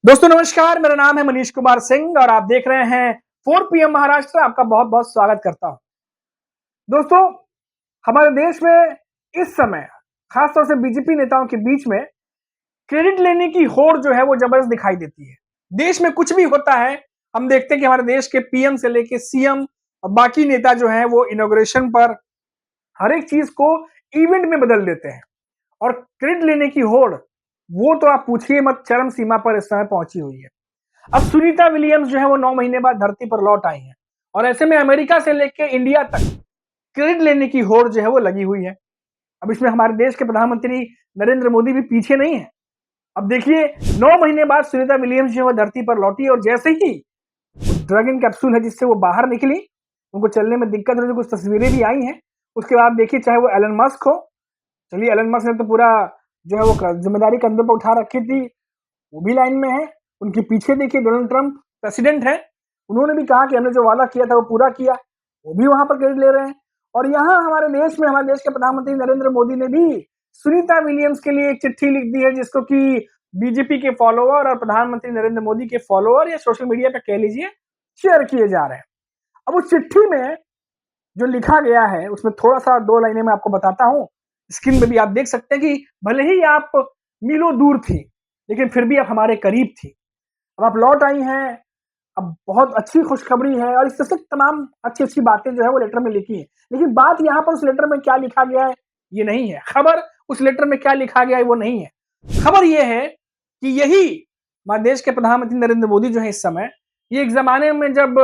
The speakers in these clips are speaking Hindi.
दोस्तों नमस्कार, मेरा नाम है मनीष कुमार सिंह और आप देख रहे हैं 4 पीएम महाराष्ट्र। आपका बहुत-बहुत स्वागत करता हूं। दोस्तों, हमारे देश में इस समय खासतौर से बीजेपी नेताओं के बीच में क्रेडिट लेने की होड़ जो है वो जबरदस्त दिखाई देती है। देश में कुछ भी होता है, हम देखते हैं कि हमारे देश के पीएम से लेके सीएम और बाकी नेता जो हैं वो इनॉग्रेशन पर हर एक चीज को इवेंट में बदल देते हैं और क्रेडिट लेने की होड़ वो तो आप पूछिए मत, चरम सीमा पर इस समय पहुंची हुई है। अब सुनीता विलियम्स जो है वो 9 महीने बाद धरती पर लौट आई हैं और ऐसे में अमेरिका से लेकर इंडिया तक क्रेडिट लेने की होड़ जो है वो लगी हुई है। अब इसमें हमारे देश के प्रधानमंत्री नरेंद्र मोदी भी पीछे नहीं है। अब देखिए, 9 महीने बाद सुनीता विलियम्स जो है वो धरती पर लौटी और जैसे ही ड्रैगन कैप्सूल है जिससे वो बाहर निकली, उनको चलने में दिक्कत हुई, कुछ तस्वीरें भी आई हैं। उसके बाद देखिए, चाहे वो एलन मस्क हो, चलिए एलन मस्क ने तो पूरा जो है वो जिम्मेदारी कंधों पर उठा रखी थी, वो भी लाइन में है। उनके पीछे देखिए डोनाल्ड ट्रंप प्रेसिडेंट है, उन्होंने भी कहा कि हमने जो वादा किया था वो पूरा किया, वो भी वहां पर क्रेडिट ले रहे हैं। और यहाँ हमारे देश में हमारे देश के प्रधानमंत्री नरेंद्र मोदी ने भी सुनीता विलियम्स के लिए एक चिट्ठी लिख दी है, जिसको कि बीजेपी के फॉलोअर और प्रधानमंत्री नरेंद्र मोदी के फॉलोअर या सोशल मीडिया पे कह लीजिए शेयर किए जा रहे हैं। अब उस चिट्ठी में जो लिखा गया है उसमें थोड़ा सा 2 लाइनें मैं आपको बताता हूँ। स्क्रीन में भी आप देख सकते हैं कि भले ही आप मीलों दूर थी, लेकिन फिर भी आप हमारे करीब थी। अब आप लौट आई हैं, अब बहुत अच्छी खुशखबरी है और इस तरह से तमाम अच्छी-अच्छी बातें जो है वो लेटर में लिखी हैं। लेकिन बात यहाँ पर उस लेटर में क्या लिखा गया है, ये नहीं है। खबर उस लेटर में क्या लिखा गया है, वो नहीं है। खबर ये है कि यही हमारे देश के प्रधानमंत्री नरेंद्र मोदी जो है इस समय, ये एक ज़माने में जब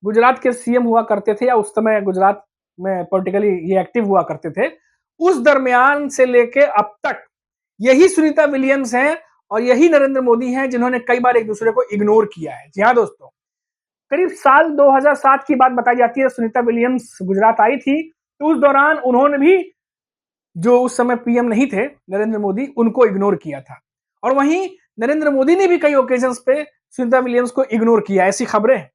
गुजरात के सीएम हुआ करते थे या उस समय गुजरात में पॉलिटिकली ये एक्टिव हुआ करते थे, उस दरमियान से लेके अब तक यही सुनीता विलियम्स हैं और यही नरेंद्र मोदी हैं जिन्होंने कई बार एक दूसरे को इग्नोर किया है। जी हाँ दोस्तों, करीब साल 2007 की बात बताई जाती है, सुनीता विलियम्स गुजरात आई थी, तो उस दौरान उन्होंने भी जो उस समय पीएम नहीं थे नरेंद्र मोदी, उनको इग्नोर किया था। और वहीं नरेंद्र मोदी ने भी कई ओकेजन्स पे सुनीता विलियम्स को इग्नोर किया, ऐसी खबरें हैं।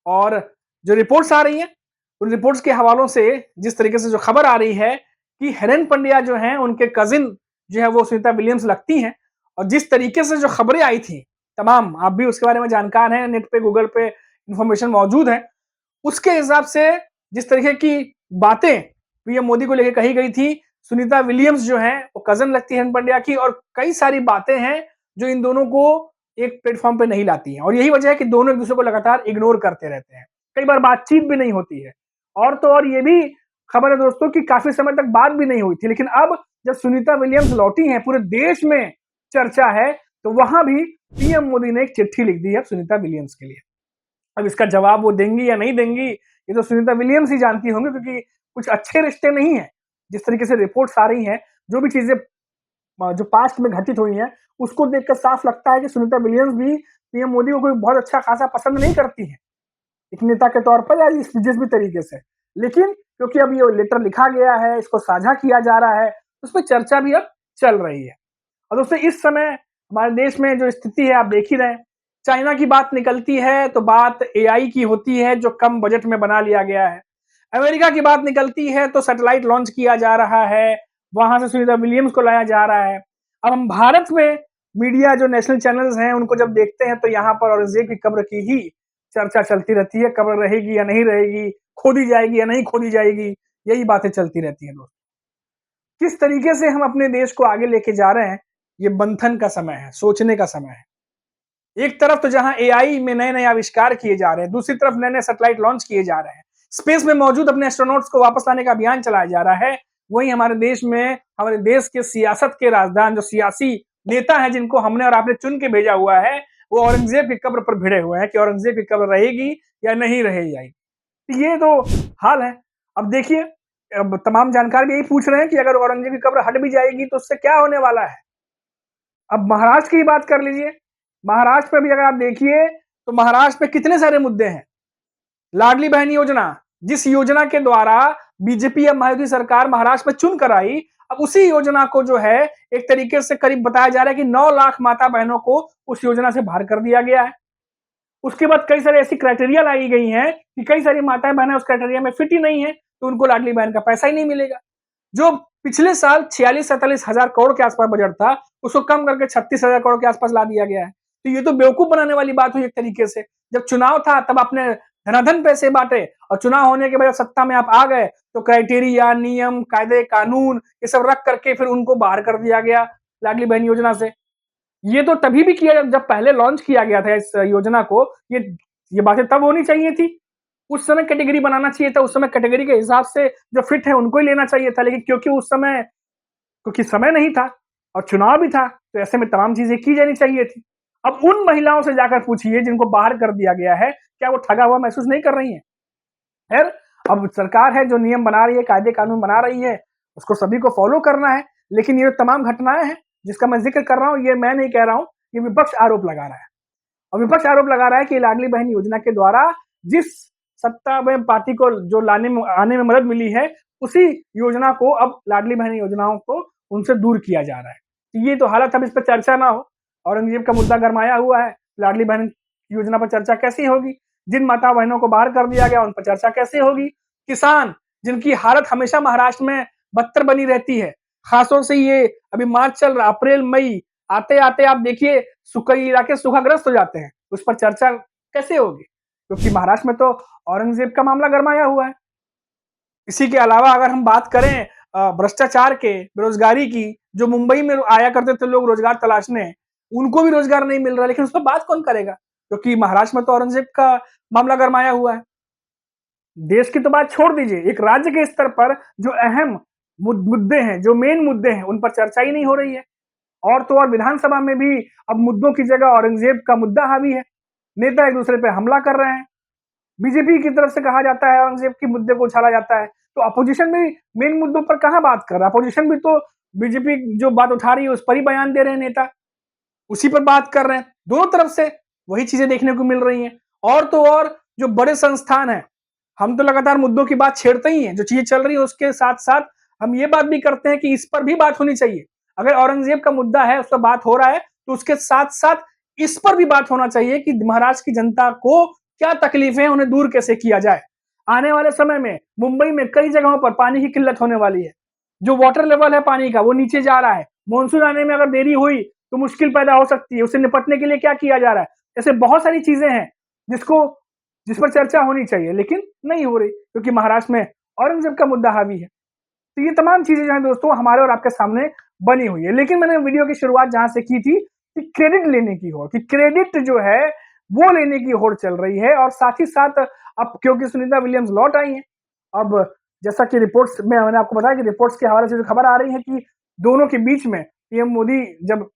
और जो रिपोर्ट्स आ रही हैं, उन रिपोर्ट्स के हवालों से जिस तरीके से जो खबर आ रही है कि हेलेन पंड्या जो हैं, उनके कजिन जो है वो सुनीता विलियम्स लगती हैं और जिस तरीके से जो खबरें आई थी, तमाम आप भी उसके बारे में जानकार हैं, नेट पे गूगल पे इंफॉर्मेशन मौजूद है। उसके हिसाब से जिस तरीके की बातें पीएम मोदी को लेके कही गई थी, सुनीता विलियम्स जो हैं वो कजिन लगती है हेलेन पंड्या की और कई सारी बातें हैं जो इन दोनों को एक प्लेटफॉर्म पे नहीं लाती हैं और यही वजह है कि दोनों एक दूसरे को लगातार इग्नोर करते रहते हैं। कई बार बातचीत भी नहीं होती है और तो और ये भी खबर है दोस्तों कि काफी समय तक बात भी नहीं हुई थी, लेकिन अब जब सुनीता विलियम्स लौटी हैं, पूरे देश में चर्चा है, तो वहां भी पीएम मोदी ने एक चिट्ठी लिख दी है सुनीता विलियम्स के लिए। अब इसका जवाब वो देंगी या नहीं देंगी, ये तो सुनीता विलियम्स ही जानती होंगी, क्योंकि कुछ अच्छे रिश्ते नहीं है। जिस तरीके से रिपोर्ट्स आ रही हैं, जो भी चीजें जो पास्ट में घटित हुई हैं, उसको देखकर साफ लगता है कि सुनीता विलियम्स भी पीएम मोदी को कोई बहुत अच्छा खासा पसंद नहीं करती है, एक नेता के तौर पर या जिस भी तरीके से। लेकिन क्योंकि अब ये लेटर लिखा गया है, इसको साझा किया जा रहा है, उस पर चर्चा भी अब चल रही है। और दोस्तों, इस समय हमारे देश में जो स्थिति है आप देख ही रहे हैं। चाइना की बात निकलती है तो बात एआई की होती है जो कम बजट में बना लिया गया है। अमेरिका की बात निकलती है तो सैटेलाइट लॉन्च किया जा रहा है, वहां से सुनीता विलियम्स को लाया जा रहा है। अब हम भारत में मीडिया जो नेशनल चैनल्स हैं उनको जब देखते हैं तो यहाँ पर औरंगजेब की कब्र की ही चर्चा चलती रहती है। कब्र रहेगी या नहीं रहेगी, खोदी जाएगी या नहीं खोदी जाएगी, यही बातें चलती रहती हैं दोस्तों। किस तरीके से हम अपने देश को आगे लेके जा रहे हैं, ये मंथन का समय है, सोचने का समय है। एक तरफ तो जहां एआई में नए नए आविष्कार किए जा रहे हैं, दूसरी तरफ नए नए सैटेलाइट लॉन्च किए जा रहे हैं, स्पेस में मौजूद अपने एस्ट्रोनॉट्स को वापस लाने का अभियान चलाया जा रहा है। वहीं हमारे देश में हमारे देश के सियासत के राजदान जो सियासी नेता हैं, जिनको हमने और आपने चुन के भेजा हुआ है, वो औरंगजेब की कब्र पर भिड़े हुए हैं कि औरंगजेब की कब्र रहेगी या नहीं रह जाएगी। तो ये तो हाल है। अब देखिए, अब तमाम जानकार भी यही पूछ रहे हैं कि अगर औरंगजेब की कब्र हट भी जाएगी तो उससे क्या होने वाला है। अब महाराष्ट्र की बात कर लीजिए, महाराष्ट्र में भी अगर आप देखिए तो महाराष्ट्र में कितने सारे मुद्दे हैं। लाडली बहन योजना, जिस योजना के द्वारा बीजेपी या महायुति सरकार महाराष्ट्र में चुन कर आई, अब उसी योजना को जो है एक तरीके से करीब बताया जा रहा है कि 9 लाख माता बहनों को उस योजना से बाहर कर दिया गया है। उसके बाद कई सारी ऐसी क्राइटेरिया लाई गई हैं कि कई सारी माताएं बहनें उस क्राइटेरिया में फिट ही नहीं है, तो उनको लाडली बहन का पैसा ही नहीं मिलेगा। जो पिछले साल 46-47 हजार करोड़ के आसपास बजट था, उसको कम करके 36 हजार करोड़ के आसपास ला दिया गया है। तो ये तो बेवकूफ बनाने वाली बात हुई एक तरीके से। जब चुनाव था तब आपने धनाधन पैसे बांटे और चुनाव होने के बाद सत्ता में आप आ गए तो क्राइटेरिया, नियम, कायदे, कानून ये सब रख करके फिर उनको बाहर कर दिया गया लाडली बहन योजना से। ये तो तभी भी किया जब पहले लॉन्च किया गया था इस योजना को। ये बातें तब होनी चाहिए थी। उस समय कैटेगरी बनाना चाहिए था। उस समय कैटेगरी के हिसाब से जो फिट है उनको ही लेना चाहिए था। लेकिन क्योंकि समय नहीं था और चुनाव भी था, तो ऐसे में तमाम चीजें की जानी चाहिए थी। अब उन महिलाओं से जाकर पूछिए जिनको बाहर कर दिया गया है, क्या वो ठगा हुआ महसूस नहीं कर रही हैं? खैर, अब सरकार है जो नियम बना रही है, कायदे कानून बना रही है, उसको सभी को फॉलो करना है। लेकिन ये तमाम घटनाएं हैं जिसका मैं जिक्र कर रहा हूं, ये मैं नहीं कह रहा हूं, ये विपक्ष आरोप लगा रहा है। और विपक्ष आरोप लगा रहा है कि लाडली बहन योजना के द्वारा जिस सत्ता में पार्टी को जो आने में मदद मिली है, उसी योजना को अब लाडली बहन योजनाओं को उनसे दूर किया जा रहा है। ये तो हालत, अब इस पर चर्चा ना हो। औरंगजेब का मुद्दा गरमाया हुआ है, लाडली बहन योजना पर चर्चा कैसी होगी? जिन माता बहनों को बाहर कर दिया गया उन पर चर्चा कैसे होगी? किसान जिनकी हालत हमेशा महाराष्ट्र में बदतर बनी रहती है, खासतौर से ये अभी मार्च चल रहा, अप्रैल मई आते आते आप देखिए कई इलाके सूखाग्रस्त हो जाते हैं, उस पर चर्चा कैसे होगी? क्योंकि महाराष्ट्र में तो औरंगजेब का मामला गरमाया हुआ है। इसी के अलावा अगर हम बात करें भ्रष्टाचार के, बेरोजगारी की, जो मुंबई में आया करते थे लोग रोजगार तलाशने, उनको भी रोजगार नहीं मिल रहा, लेकिन उस पर बात कौन करेगा? क्योंकि महाराष्ट्र में तो औरंगजेब का मामला गरमाया हुआ है। देश की तो बात छोड़ दीजिए, एक राज्य के स्तर पर जो अहम मुद्दे हैं, जो मेन मुद्दे हैं, उन पर चर्चा ही नहीं हो रही है। और तो और विधानसभा में भी अब मुद्दों की जगह औरंगजेब का मुद्दा हावी है। नेता एक दूसरे पे हमला कर रहे हैं। बीजेपी की तरफ से कहा जाता है औरंगजेब के मुद्दे को उछाला जाता है, तो अपोजिशन भी मेन मुद्दों पर कहां बात कर रहा है? अपोजिशन भी तो बीजेपी जो बात उठा रही है उस पर ही बयान दे रहे हैं नेता, उसी पर बात कर रहे हैं। दोनों तरफ से वही चीजें देखने को मिल रही हैं। और तो और जो बड़े संस्थान हैं, हम तो लगातार मुद्दों की बात छेड़ते ही हैं, जो चीजें चल रही है उसके साथ साथ हम ये बात भी करते हैं कि इस पर भी बात होनी चाहिए। अगर औरंगजेब का मुद्दा है, उस पर बात हो रहा है, तो उसके साथ साथ इस पर भी बात होना चाहिए कि महाराष्ट्र की जनता को क्या तकलीफें हैं, उन्हें दूर कैसे किया जाए। आने वाले समय में मुंबई में कई जगहों पर पानी की किल्लत होने वाली है। जो वाटर लेवल है पानी का वो नीचे जा रहा है। मानसून आने में अगर देरी हुई तो मुश्किल पैदा हो सकती है। उससे निपटने के लिए क्या किया जा रहा है? ऐसे बहुत सारी चीजें हैं जिस पर चर्चा होनी चाहिए, लेकिन नहीं हो रही, क्योंकि महाराष्ट्र में औरंगजेब का मुद्दा हावी है। तो ये तमाम चीजें जो है दोस्तों हमारे और आपके सामने बनी हुई है। लेकिन मैंने वीडियो की शुरुआत जहां से की थी कि क्रेडिट लेने की होड़, कि क्रेडिट जो है वो लेने की होड़ चल रही है। और साथ ही साथ अब क्योंकि सुनीता विलियम्स लौट आई हैं, अब जैसा कि रिपोर्ट्स में मैंने आपको बताया कि रिपोर्ट्स के हवाले से जो खबर आ रही है कि दोनों के बीच में पीएम मोदी जब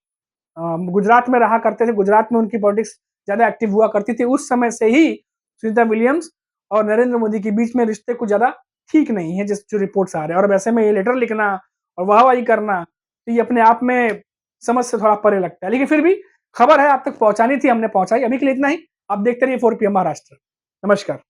गुजरात में रहा करते थे, गुजरात में उनकी पॉलिटिक्स ज्यादा एक्टिव हुआ करती थी, उस समय से ही सुनीता विलियम्स और नरेंद्र मोदी के बीच में रिश्ते कुछ ज्यादा ठीक नहीं है, जो रिपोर्ट्स आ रहे हैं। और वैसे में ये लेटर लिखना और वाहवाही करना, तो ये अपने आप में समझ से थोड़ा परे लगता है। लेकिन फिर भी खबर है, आप तक पहुंचानी थी, हमने पहुंचाई। अभी के लिए इतना ही। आप देखते रहिए 4 PM महाराष्ट्र। नमस्कार।